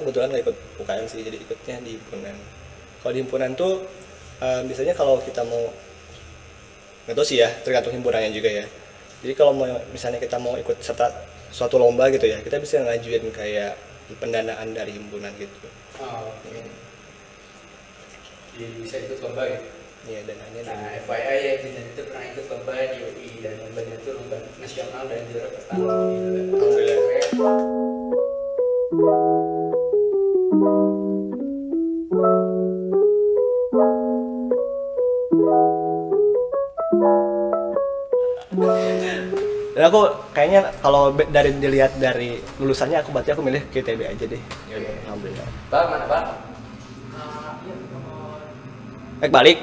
kebetulan nggak ikut UKM sih, jadi ikutnya di himpunan. Kalau di himpunan tuh biasanya kalau kita mau, nggak tahu sih ya, tergantung himpunannya juga ya. Jadi kalau mau misalnya kita mau ikut serta suatu lomba gitu ya, kita bisa ngajuin kayak pendanaan dari himpunan gitu. Oh, oke. Jadi bisa ikut lomba ya. Iya, dananya Nah, dari FYI ya, Jidan itu pernah ikut lomba di UI dan lombanya itu lomba nasional dan juara pertama gitu. Alhamdulillah. Dan aku kayaknya kalau dari dilihat dari lulusannya, aku berarti aku milih KTB aja deh. Ya udah, alhamdulillah. Bang, mana bang? Balik.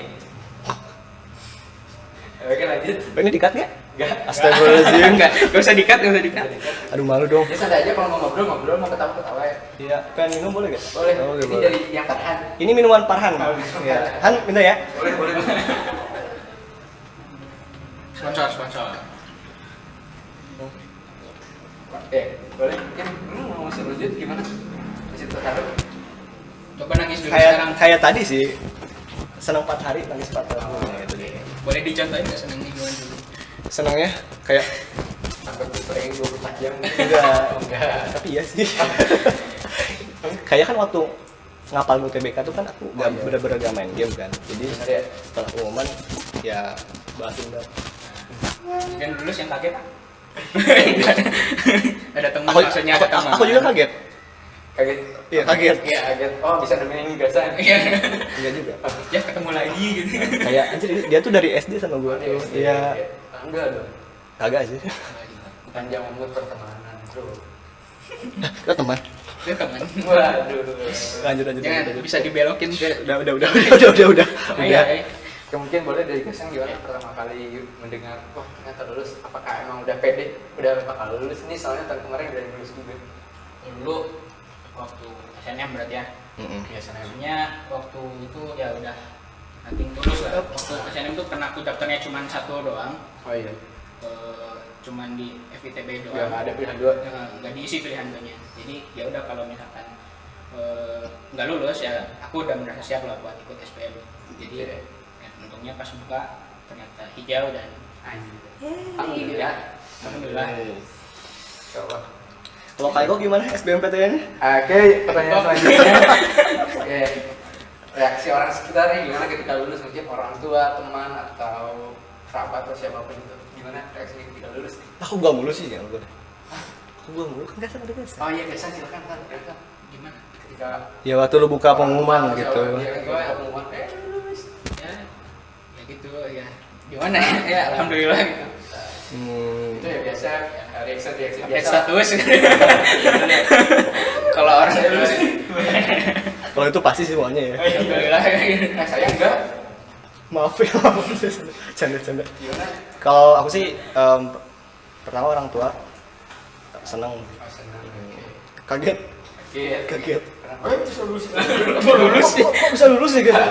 Oke lanjut. Ini dikat nggak? Enggak. Astagfirullahaladzim. Enggak usah dikat, enggak usah dikat. Aduh, malu dong. Ya santai aja kalau mau ngobrol, mau ketawa-ketawa ya. Iya, pengen minum boleh gak? Boleh. Oh, Ini boleh. dari yang Farhan. Ini minuman Farhan. Oh, minuman Iya. Farhan. Han, minta ya. Boleh. Sponsor. Oke, boleh. Ya, mau masih lanjut gimana? Masih terharu? Coba nangis dulu Kayak sekarang. kayak tadi sih. Senang 4 hari, nangis 4 tahun. Gitu deh. Boleh dicontohin nggak senangnya gimana dulu? Senangnya kayak Sampai berperang 24 jam. enggak. Tapi iya sih. Kayak kan waktu ngapal UTBK tuh kan aku Oh, iya. bener-bener gak main game kan. Jadi Bener ya? setelah pengumuman ya bahasin dah. Dan lulus yang kaget? Ada teman Aku, maksudnya aku, ada teman. aku juga kaget. Kaget. Iya, kaget. Iya, kaget. Oh, bisa nemenin gasan. Iya. Enggak juga. Ya ketemu lagi gitu. Kayak anjir dia tuh dari SD sama gua. Iya. Enggak dong. Kagak sih. Panjang umur pertemanan, bro. Kita teman. Dia teman. Waduh. Lanjut. Jangan bisa dibelokin ke. Udah. Iya. Mungkin boleh dari Gasan gimana pertama kali mendengar, wah ternyata lulus, apakah emang udah pede, udah bakal lulus nih, soalnya tahun kemarin udah lulus juga. Dulu waktu SNM berarti ya. Biasanya Maksudnya waktu itu ya udah nanti tulus lah. Waktu SNM tuh kena aku daftarnya cuma satu doang. oh iya, Cuman di FITB udah doang. nggak ada pilihan dua. Nggak diisi pilihan duanya. Jadi ya udah kalau misalkan nggak lulus ya aku udah merasa siap lah buat ikut SPM. Jadi Oke. ya, untungnya pas buka ternyata hijau dan Alhamdulillah. alhamdulillah. Coba. Kalau kayak kok gimana SBMPTN-nya? Oke, pertanyaan selanjutnya. Oke, reaksi orang sekitarnya gimana ketika lulus? Mungkin orang tua, teman, atau kerabat atau siapapun itu. Gimana reaksinya ketika lulus? Aku gak mulu sih ya, aku gak mulu kan gak ada Oh iya, biasa silakan kan. Gimana? Ketika ya waktu lu buka pengumuman gitu. Iya, pengumuman. Lulus. Ya gitu ya. Gimana ya? Ya alhamdulillah gitu. Itu ya biasa reaksi Update biasa. status. Kalau orang lulus Kalau itu pasti sih semuanya ya. alhamdulillah. Saya enggak. Maaf ya, canda. Gimana? Kalau aku sih pertama orang tua senang, Oh, senang. kaget. Kaget. Kenapa? Bisa lulus. Kok bisa lulus ya gitu?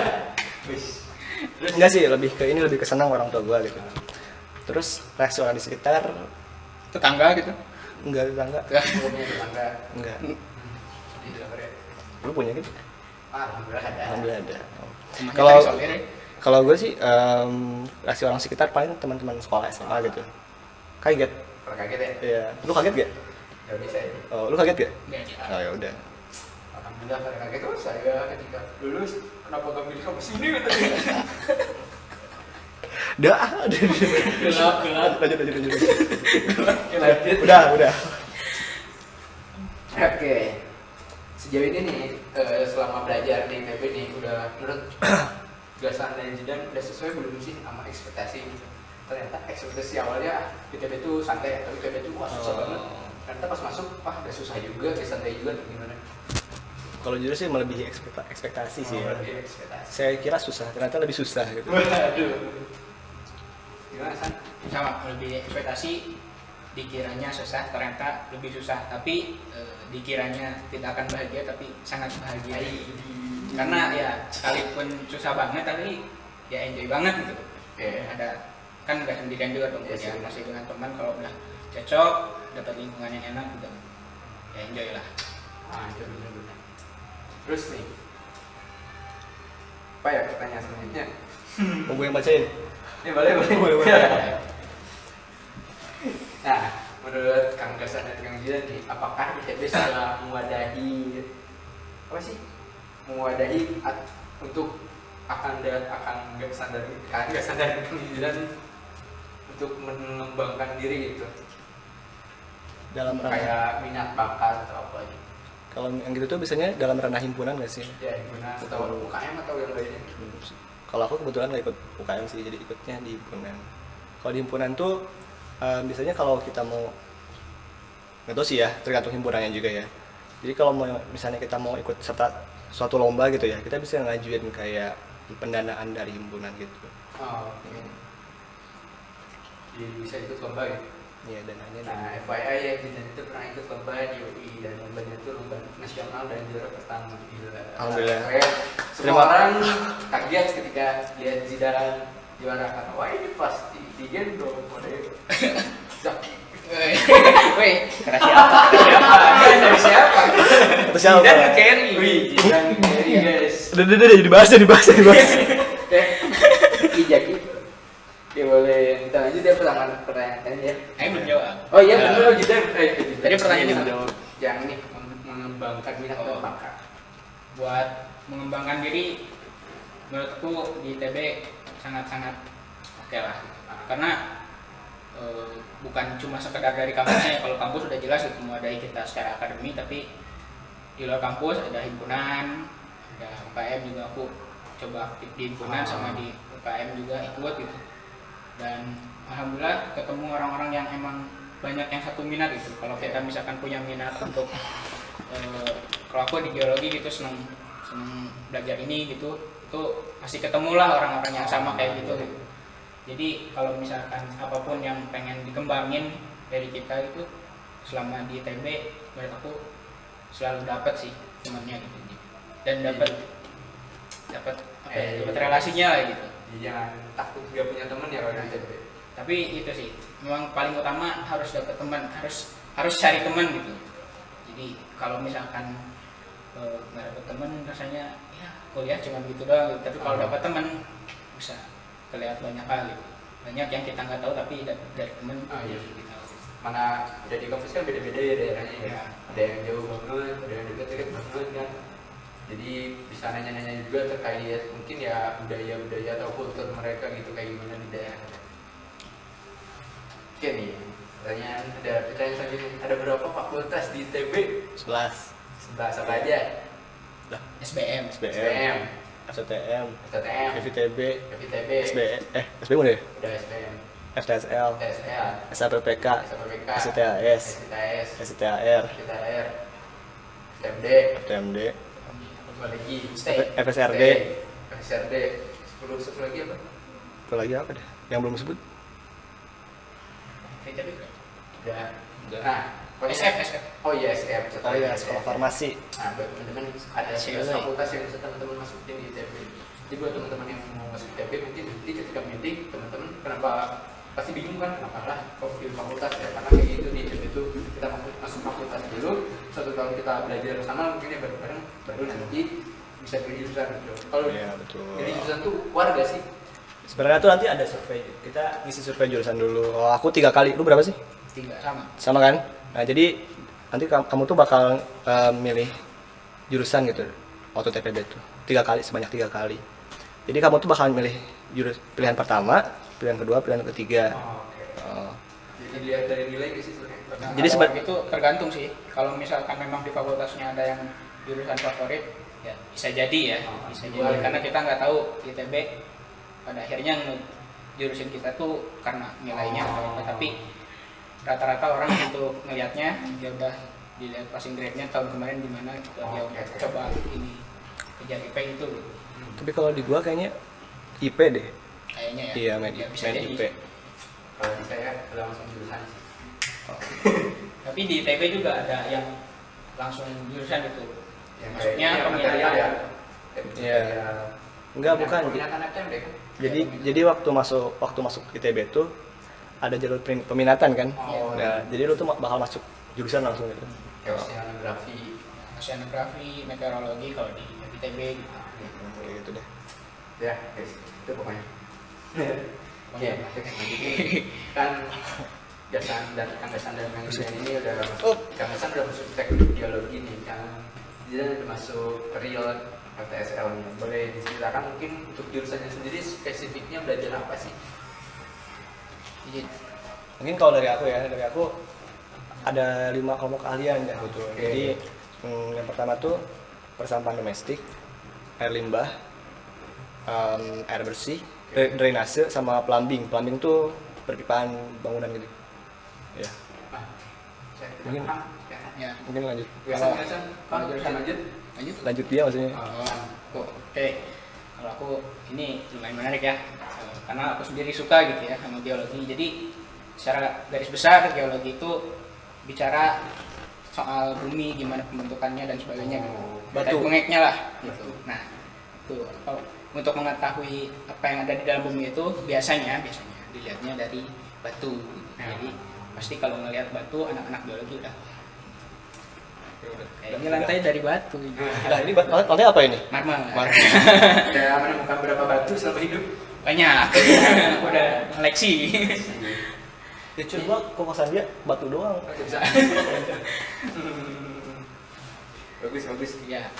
Wis. Enggak sih, lebih ke senang orang tua gua gitu. Terus reaksi orang di sekitar Tetangga gitu. enggak tetangga, Punya tetangga. enggak. Di dalam ya. Lu punya gitu? Alhamdulillah ada. Alhamdulillah ada. Rumahnya Kalau terisolir ya. kalau gue sih reaksi orang sekitar paling teman-teman sekolah SMA gitu. Kaget. Kalau kaget ya, Iya. Lu kaget gak? nggak bisa ya. Oh, lu kaget gak? Enggak aja. Oh ya udah. Alhamdulillah kalau kaget tuh saya ketika lulus kenapa gak milih kamu sini katanya. Dah. Gelap. Lanjut. Lanjut. Udah. Oke. Sejauh ini nih selama belajar di IPB nih udah menurut Gasan dan Jidan udah sesuai belum sih sama ekspektasi gitu? Ternyata ekspektasi awalnya IPB itu santai, tapi IPB itu wah susah banget. Ternyata pas masuk, wah udah susah juga, kayak santai juga atau gimana? Kalau jujur sih melebihi ekspektasi sih ya. Lebih ekspektasi. Saya kira susah, ternyata lebih susah gitu. Waduh. Gimana San? Sama lebih ekspektasi dikiranya susah ternyata lebih susah tapi dikiranya tidak akan bahagia tapi sangat bahagia karena ya sekalipun susah banget tapi ya enjoy banget gitu. Ada kan nggak sendirian juga dong, Yes, ya yes. masih dengan teman kalau udah cocok dapat lingkungan yang enak gitu ya enjoy lah. Itu bener-bener. Terus nih, apa ya pertanyaan selanjutnya? Mau gue yang bacain? Boleh. Boleh, boleh. Nah, menurut Kang Gasan dan Kang Jidan nih, apakah ITB sudah mewadahi apa sih? Untuk akan Gasan dan Kang Jidan untuk mengembangkan diri gitu, Dalam ranah, kayak minat bakat atau apa gitu. kalau yang gitu tuh biasanya dalam ranah himpunan nggak sih? Ya, himpunan atau UKM atau yang lainnya. Kalau aku kebetulan nggak ikut UKM sih, jadi ikutnya di himpunan. Kalau di himpunan tuh biasanya kalau kita mau, nggak tahu sih ya, tergantung himpunannya juga ya. Jadi kalau mau misalnya kita mau ikut serta suatu lomba gitu ya, kita bisa ngajuin kayak pendanaan dari himpunan gitu. Oh, oke. Jadi bisa ikut lomba ya. Iya, dananya. Nah, FYI ya, Jidan itu pernah ikut lomba di UI dan lombanya itu lomba nasional dan juara pertama. Gila. Alhamdulillah. Kayak semua orang kaget ketika lihat Jidan juara, karena wah ini pasti digendong oleh Zaki. Weh, karena siapa? Dari siapa? Terus siapa? Jidan carry. Wih, Jidan dari guys. Udah dibahas. Jaki. Ya boleh, kita lanjut ya pertanyaan ya. Ayo menjawab. Oh iya, benar Jidan. Tadi pertanyaannya apa? menjawab yang ini mengembangkan minat dan bakat. Buat mengembangkan diri, menurutku di ITB sangat-sangat oke lah. Karena bukan cuma sekedar dari kampusnya. Kalau kampus sudah jelas itu mewadai kita secara akademi, tapi di luar kampus ada himpunan, ada UKM juga. Aku coba aktif di himpunan sama di UKM juga ikut gitu. Dan alhamdulillah ketemu orang-orang yang emang banyak yang satu minat gitu. Kalau kita misalkan punya minat untuk kalau aku di geologi gitu seneng belajar ini gitu, itu pasti ketemulah orang-orang yang sama kayak gitu. Jadi kalau misalkan apapun yang pengen dikembangin dari kita itu selama di ITB, menurut aku selalu dapat sih temannya gitu. Dan dapat relasinya lah gitu. Jangan takut gak punya teman ya kalau di ITB. Tapi itu sih memang paling utama, harus dapat teman, harus cari teman gitu. Jadi kalau misalkan nggak dapat teman, rasanya ya kuliah cuma gitu doang gitu. Tapi kalau dapat teman bisa kelihatan banyak hal gitu. Banyak yang kita nggak tahu tapi dari teman kita tahu. Mana udah di kampus kan beda-beda ya daerahnya ya. Ya. Ada yang jauh banget, ada yang dekat-dekat banget kan. Jadi bisa nanya-nanya juga terkait mungkin ya budaya-budaya atau kultur mereka gitu, kayak gimana di daerah. Oke nih, pertanyaan selanjutnya. Ada berapa fakultas di ITB? 11. 11 apa aja? SBM, SBM, STM, STM, FITB, FITB, SBM udah ya? udah SBM, FTSL, TSL, SAPPK, SPPK, STAS, STS, STAR, STR, FTMD, FTMD, apa lagi? FSRD. FSRD, 10 lagi apa? Apa lagi apa deh? Yang belum disebut? FITB. Udah. Udah. Nah, SF. Oh iya, SF. Oh iya, sekolah farmasi. Nah, buat teman-teman ada Cewek. fakultas yang bisa teman-teman masukin di ITB. Jadi buat teman-teman yang mau masuk ITB, mungkin nanti ketika meeting teman-teman kenapa pasti bingung kan, kenapa lah kok pilih fakultas ya, karena kayak gitu di ITB itu kita masuk fakultas dulu, 1 tahun kita belajar bersama mungkin ya bareng-bareng, baru nanti bisa pilih jurusan gitu. Kalau Iya, betul. pilih jurusan tuh warga sih. Sebenarnya tuh nanti ada survei. Kita ngisi survei jurusan dulu. Oh, aku 3 kali. Lu berapa sih? 3 sama. Sama kan? Nah, jadi nanti kamu tuh bakal milih jurusan gitu waktu TPB tuh 3 kali, sebanyak 3 kali. Jadi kamu tuh bakal milih pilihan pertama, pilihan kedua, pilihan ketiga. Oke. Oh. Jadi lihat dari nilai sih sebenarnya. Nah, Jadi kalau itu tergantung sih. Kalau misalkan memang di fakultasnya ada yang jurusan favorit, ya bisa jadi ya, bisa jadi. Karena kita nggak tahu ITB pada akhirnya jurusin kita tuh karena nilainya atau apa. Tapi rata-rata orang untuk ngelihatnya dia udah dilihat passing grade-nya tahun kemarin gimana, dia udah coba ini kejar IP itu. Tapi kalau di gua kayaknya IP deh. Kayaknya ya. Iya, main Ya, bisa main jadi. IP. Kalau di saya udah langsung jurusan sih. Tapi di ITB juga ada yang langsung jurusan itu. Yang Maksudnya kayak peminatan. material ya. Iya. Enggak, bukan. Peminatan FTM deh kan. Jadi waktu masuk ITB tuh ada jalur peminatan kan. Oh, Nah, jadi lu tuh bakal masuk jurusan langsung gitu. kayak oceanografi. oceanografi, meteorologi kalau di ITB gitu. Kayak gitu deh. Ya guys, itu pokoknya. Oke, kan Gasan dan Kang Gasan dan Kang Jidan ini udah masuk, Kang Gasan udah masuk teknik geologi nih, Kang Jidan udah masuk real FTSL nih. Boleh diceritakan mungkin untuk jurusannya sendiri spesifiknya belajar apa sih? Jadi Mungkin kalau dari aku ada 5 kelompok keahlian ya betul. Oke. Jadi yang pertama tuh persampahan domestik, air limbah, air bersih, drainase sama plumbing. Plumbing tuh perpipaan bangunan gitu. Ya, Nah, saya Mungkin- paham. ya mungkin lanjut. Gasan, kalau jurusan lanjut? lanjut. Lanjut dia maksudnya. Oke. Kalau aku ini lumayan menarik ya, karena aku sendiri suka gitu ya sama geologi. Jadi secara garis besar geologi itu bicara soal bumi, gimana pembentukannya dan sebagainya gitu. Batu. Bengeknya lah gitu. Nah, itu untuk mengetahui apa yang ada di dalam bumi itu biasanya dilihatnya dari batu gitu. Jadi pasti kalau ngelihat batu anak-anak biologi udah kayaknya lantai dari batu gitu. Nah, ini lantai apa ini? Marmer. Udah menemukan berapa batu selama hidup? Banyak. Udah koleksi. Ya coba kokosan dia batu doang. Bisa. Bagus. Iya.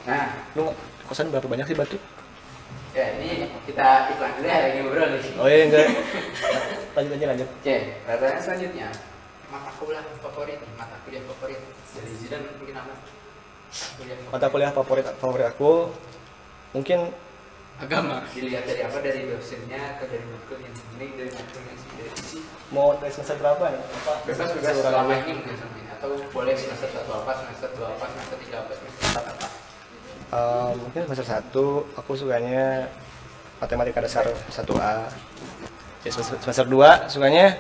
Nah, Lu kokosan berapa banyak sih batu? ya ini kita iklan dulu ya, lagi ngobrol nih. Oh iya enggak. Lanjut. Oke, pertanyaan selanjutnya. Mata kuliah favorit dari Zidan mungkin apa? Mata kuliah favorit aku mungkin Agama. Dilihat dari apa, dari dosennya atau dari matkul yang ini, dari matkul yang dari isi? mau dari semester berapa nih? Apa? Bebas Seluruh selama rangkaian. ini mungkin sama ini. Atau boleh semester 1 apa, semester 2 apa, semester 3 apa, semester 4 apa? Mungkin semester 1 aku sukanya matematika dasar 1A. Ya, semester 2 sukanya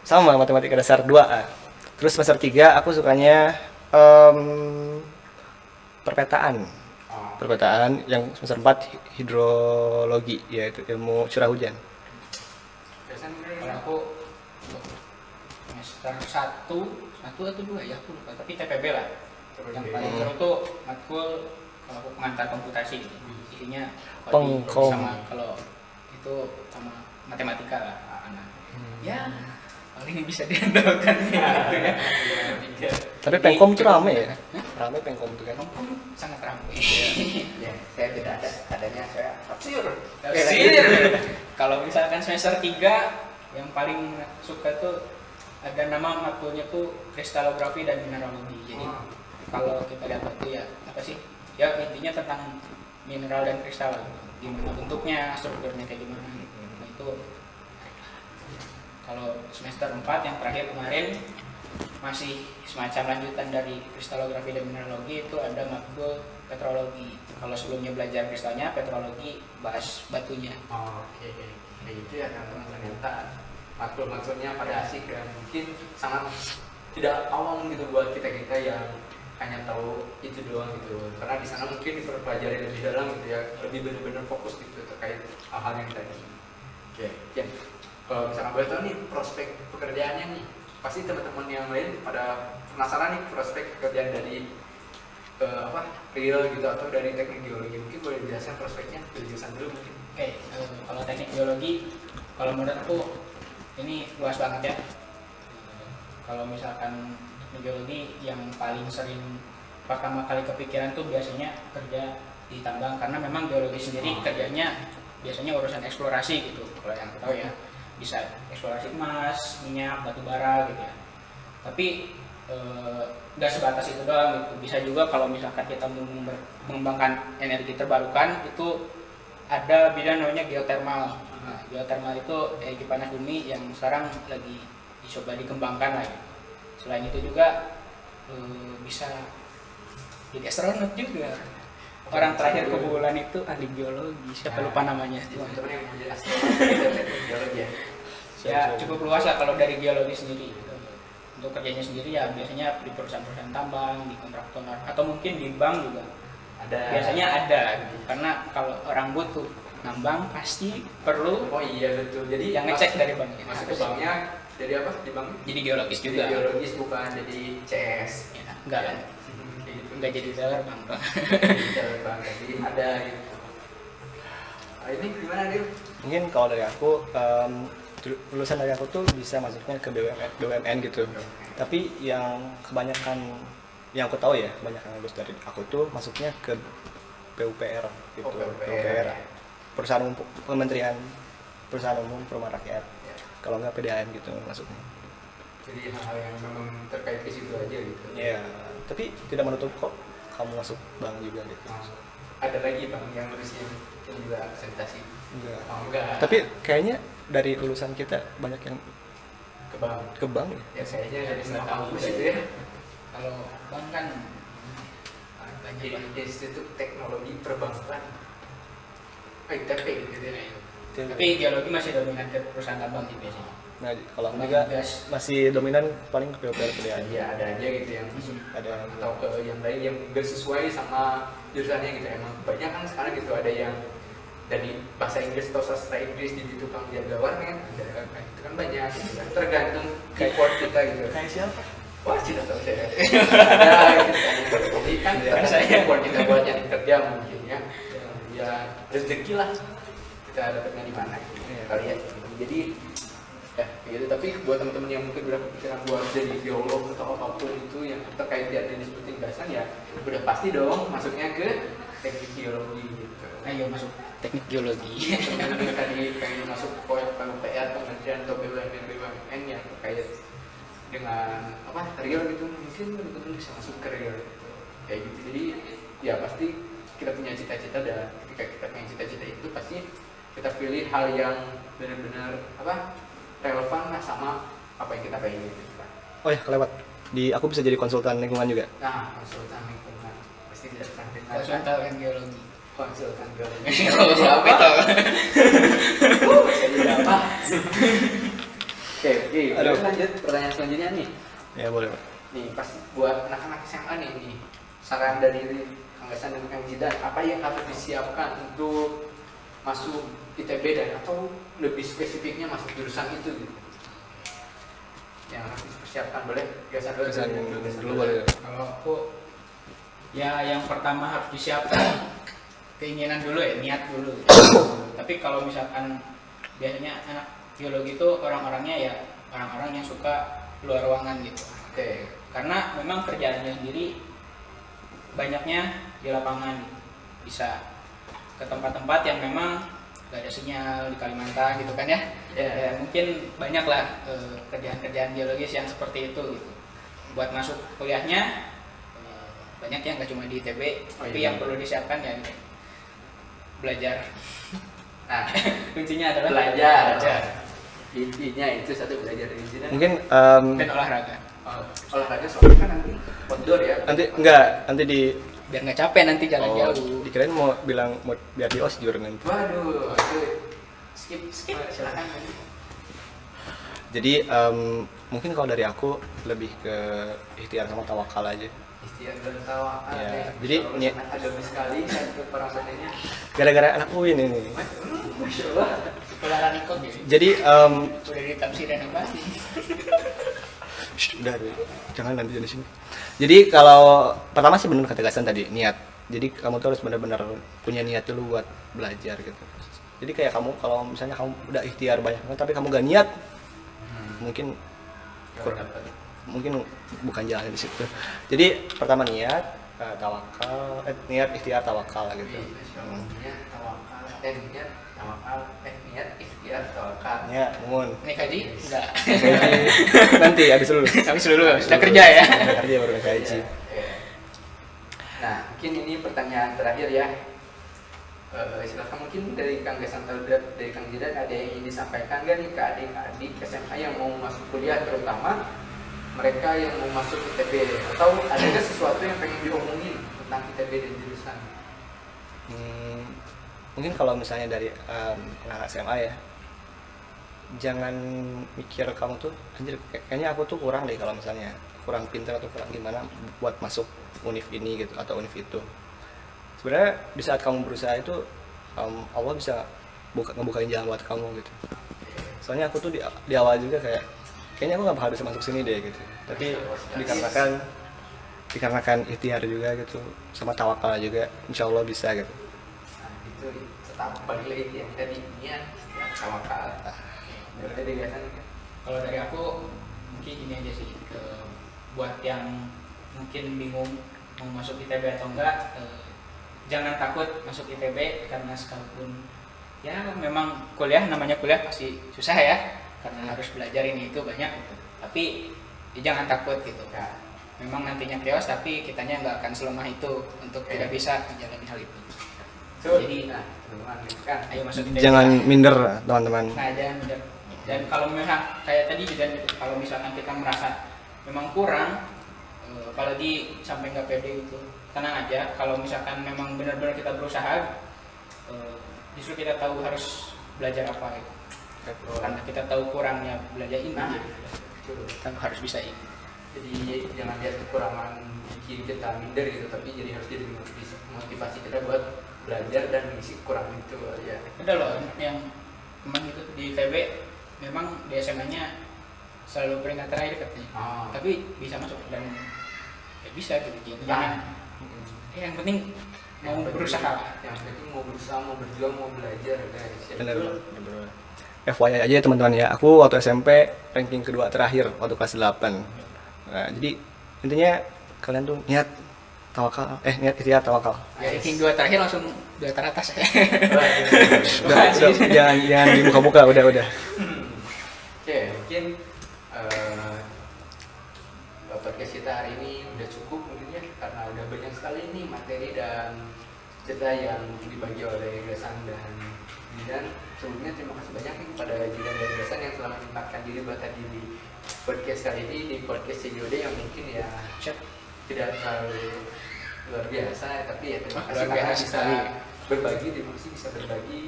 sama matematika dasar 2A. Terus semester 3 aku sukanya perpetaan. Perpetaan yang semester 4 hidrologi, yaitu ilmu curah hujan. Biasanya Kalau aku untuk semester 1 atau 2 ya aku lupa, tapi TPB lah. Yang paling seru tuh matkul kalau aku pengantar komputasi gitu. Isinya coding Pengkom. sama kalau itu sama matematika lah anak. Ya paling bisa diandalkan gitu ya. Tapi Pengkom tuh rame ya? Rame Pengkom tuh kan? Pengkom sangat ramai. ya, saya tidak ada, adanya saya tafsir. Tafsir. Kalau misalkan semester 3 yang paling suka tuh ada nama matkulnya tuh kristalografi dan mineralogi. Jadi kalau kita lihat itu ya apa sih? Ya intinya tentang mineral dan kristal. Gimana bentuknya, strukturnya kayak gimana. Nah, itu kalau semester 4 yang terakhir kemarin masih semacam lanjutan dari kristalografi dan mineralogi, itu ada matkul petrologi. Kalau sebelumnya belajar kristalnya, petrologi bahas batunya. Oke, kayak gitu ya kan, ternyata matkul-matkulnya pada asik dan mungkin sangat tidak awam gitu buat kita yang hanya tahu itu doang gitu, karena di sana mungkin dipelajari lebih dalam gitu ya, lebih benar-benar fokus gitu terkait hal-hal yang tadi. Oke, kalau misalkan boleh tahu nih prospek pekerjaannya nih, pasti teman-teman yang lain pada penasaran nih prospek pekerjaan dari real gitu atau dari teknik geologi. Mungkin boleh dijelaskan prospeknya dari jurusan dulu mungkin. Oke, kalau teknik geologi, kalau menurut aku ini luas banget ya. Kalau misalkan teknik geologi yang paling sering pertama kali kepikiran tuh biasanya kerja di tambang, karena memang geologi sendiri kerjanya biasanya urusan eksplorasi gitu. Kalau yang aku tahu ya, bisa eksplorasi emas, minyak, batu bara gitu ya. Tapi nggak sebatas itu doang gitu. Bisa juga kalau misalkan kita mau mengembangkan energi terbarukan, itu ada bidang namanya geothermal. Nah, geothermal itu energi panas bumi yang sekarang lagi dicoba dikembangkan lagi. Selain itu juga bisa jadi astronot juga. Orang terakhir ke bulan itu ahli geologi, siapa lupa namanya. Teman-teman yang mau jadi astronot teknik geologi ya. Ya cukup luas lah kalau dari geologi sendiri. Untuk kerjanya sendiri ya biasanya di perusahaan-perusahaan tambang, di kontraktor, atau mungkin di bank juga. Biasanya ada gitu. Karena kalau orang butuh nambang pasti perlu Oh iya betul. Jadi yang ngecek dari bank. masuk ke banknya Jadi apa di bank? Jadi geologis Jadi juga. geologis bukan jadi CS. Ya, enggak kan? Kayak gitu. Enggak jadi teller bang. Jadi jalan bank jadi ada gitu. Nah, ini gimana dia? Mungkin kalau dari aku lulusan dari aku tuh bisa masuknya ke BUMN gitu. Tapi yang kebanyakan yang aku tahu ya, kebanyakan lulus dari aku tuh masuknya ke PUPR gitu. Oh, PUPR. PUPR. Perusahaan umum, Kementerian Perusahaan Umum Perumahan Rakyat. Ya. Kalau nggak PDAM gitu masuknya. Jadi hal-hal yang memang terkait ke situ aja gitu. Iya, tapi tidak menutup kok kamu masuk bank juga gitu. Nah, ada lagi bang yang lurusin yang juga presentasi. Enggak. Oh, enggak. Tapi kayaknya dari lulusan kita banyak yang ke bank. ke bank ya. Ya kayaknya dari Nggak semua tahu kampus deh. itu ya. Kalau bang kan banyak Di banget. Institut Teknologi Perbankan. ITP gitu ya. Tapi geologi masih dominan ke perusahaan tambang sih biasanya. Nah, kalau aku Tambang juga gas. masih dominan paling ke PUPR PDAM. Ya ada aja gitu yang Ada atau ke yang lain yang gak sesuai sama jurusannya gitu. Emang banyak kan sekarang gitu ada yang dari bahasa Inggris atau sastra Inggris jadi tukang jaga warnet ada itu kan banyak gitu kan. Tergantung keyword kita gitu. kayak siapa? Wah tidak tahu saya. Ada gitu kan. Jadi kan Kan saya saya. buat kita buat nyari kerja mungkin ya. Ya rezeki lah kita dapatnya di mana gitu. Iya. Kali ya. Jadi ya kayak gitu. Tapi buat teman-teman yang mungkin udah kepikiran buat jadi geolog atau apapun itu yang terkait yang disebutin gasan ya udah pasti dong masuknya ke teknik geologi gitu. Ayo masuk teknik geologi. Teman-teman tadi pengen masuk PUPR Kementerian atau BUMN yang terkait dengan apa real gitu mungkin betul-betul bisa masuk ke real gitu. Kayak gitu. Jadi ya pasti kita punya cita-cita dan ketika kita punya cita-cita itu pasti kita pilih hal yang benar-benar apa relevan lah sama apa yang kita pengen gitu. Oh ya, kelewat. Di aku bisa jadi konsultan lingkungan juga. Nah konsultan lingkungan pasti tidak pernah dengar kan? Konsultan geologi. Konsultan geologi. Oh, apa itu? Jadi apa? Oke, Aduh. lanjut pertanyaan selanjutnya nih. Ya boleh, Pak. Nih pas buat anak-anak SMA nih, saran dari Kang Gasan dan Kang Jidan, apa yang harus disiapkan untuk masuk ITB dan atau lebih spesifiknya masuk jurusan itu gitu? Yang harus dipersiapkan boleh Gasan dulu. Gasan Gasan dulu boleh. Kalau aku ya yang pertama harus disiapkan keinginan dulu ya, niat dulu. Tapi kalau misalkan biasanya anak geologi itu orang-orangnya ya orang-orang yang suka luar ruangan gitu. Oke, Karena memang kerjaannya sendiri banyaknya di lapangan gitu. Bisa ke tempat-tempat yang memang gak ada sinyal di Kalimantan gitu kan ya. Ya mungkin banyaklah kerjaan-kerjaan geologis yang seperti itu gitu. Buat masuk kuliahnya banyak yang gak cuma di ITB, Oh, tapi iya. yang perlu disiapkan ya belajar. nah Kuncinya adalah belajar. Intinya itu satu belajar dari sini. Mungkin dan olahraga. Olahraga soalnya kan nanti outdoor ya. nanti di Biar nggak capek nanti jalan jauh. dikirain mau bilang mau biar di osjur nanti. Waduh, itu skip silakan. Jadi mungkin kalau dari aku lebih ke ikhtiar sama tawakal aja. Istiar dan tawakal. Ya, jadi ini ada sekali satu parameternya. Gara-gara anak UIN ini. Masya Allah. Sekolahan ikut gitu. Jadi Udah ditafsirin yang pasti. udah deh, jangan nanti di sini. Jadi kalau pertama sih benar kata Gasan tadi, niat. Jadi kamu tuh harus benar-benar punya niat dulu buat belajar gitu. Jadi kayak kamu kalau misalnya kamu udah ikhtiar banyak banget tapi kamu gak niat, mungkin mungkin bukan jalan di situ. Jadi pertama niat, tawakal, niat ikhtiar tawakal gitu. Niat tawakal, niat tawakal, niat ikhtiar tawakal. Ya, mohon. Naik haji? Enggak. Nanti habis lulus. Habis dulu, sudah kerja ya. Udah kerja baru naik haji. Nah, mungkin ini pertanyaan terakhir ya. Silakan mungkin dari Kang Gasan atau dari Kang Jidan ada yang ingin disampaikan nggak nih ke adik-adik SMA yang mau masuk kuliah, terutama mereka yang mau masuk ITB, atau ada nggak sesuatu yang pengen diomongin tentang ITB dan jurusan? Mungkin kalau misalnya dari anak SMA ya, jangan mikir kamu tuh anjir kayaknya aku tuh kurang deh, kalau misalnya kurang pintar atau kurang gimana buat masuk univ ini gitu atau univ itu. Sebenarnya di saat kamu berusaha itu Allah bisa ngebukain jalan buat kamu gitu. Soalnya aku tuh di awal juga kayak kayaknya aku nggak bakal bisa masuk sini deh gitu. Tapi dikarenakan ikhtiar juga gitu, sama tawakal juga, insya Allah bisa gitu. Nah, itu tetap balik lagi yang tadi niat dan tawakal. Berarti degasan kan? Kalau dari aku mungkin gini aja sih, buat yang mungkin bingung mau masuk ITB atau enggak, jangan takut masuk ITB karena sekalipun ya memang namanya kuliah pasti susah ya, karena harus belajar ini itu banyak gitu. Tapi ya jangan takut gitu ya. Memang nantinya chaos tapi kitanya nggak akan selemah itu untuk tidak bisa menjalani hal itu. Jadi Nah, teman-teman kan ayo masuk ITB. Jangan minder teman-teman. Nah, jangan minder. Dan kalau misalkan kayak tadi juga kalau misalkan kita merasa memang kurang, apalagi sampai nggak pede gitu, tenang aja. Kalau misalkan memang benar-benar kita berusaha, justru kita tahu harus belajar apa gitu. Karena kita tahu kurangnya belajar ini, kita harus bisa ini. jadi jangan lihat kekurangan bikin kita minder gitu, tapi jadi harus jadi motivasi kita buat belajar dan mengisi kekurangan itu aja. Ada loh yang teman itu di ITB memang di SMA-nya selalu peringkat terakhir katanya, tapi bisa masuk dan ya bisa gitu. Jangan, yang penting mau berusaha. Yang penting mau berusaha, mau berjuang, mau belajar guys. Bener. FYI aja ya teman-teman ya, aku waktu SMP ranking kedua terakhir waktu kelas 8. Nah, jadi intinya kalian tuh niat tawakal, niat ikhtiar tawakal. Ya, ranking 2 terakhir langsung 2 teratas ya. Udah, jangan dibuka-buka, udah. Oke, mungkin podcast kita hari ini udah cukup mungkin ya, karena udah banyak sekali nih materi dan cerita yang dibagi oleh Gasan dan Jidan. Sebelumnya terima kasih banyak nih kepada Jidan dan Gasan yang telah menyempatkan diri buat tadi di podcast kali ini, di podcast CGOD yang mungkin ya tidak terlalu luar biasa ya, tapi ya terima kasih karena bisa berbagi, terima kasih bisa berbagi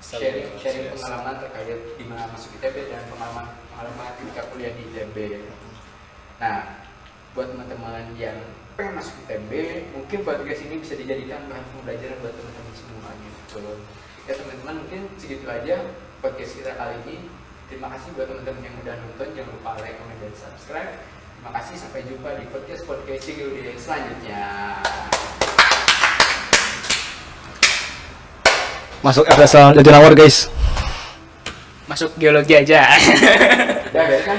sharing pengalaman terkait gimana masuk ITB dan pengalaman ketika kuliah di ITB. Nah, buat teman-teman yang pengen masuk ITB, mungkin podcast ini bisa dijadikan bahan pembelajaran buat teman-teman semua gitu. Ya teman-teman, mungkin segitu aja podcast kita kali ini. Terima kasih buat teman-teman yang udah nonton, jangan lupa like, comment, dan subscribe. Terima kasih, sampai jumpa di podcast CGOD selanjutnya. Masuk FSL Jatinangor guys. Masuk geologi aja. Udah kan?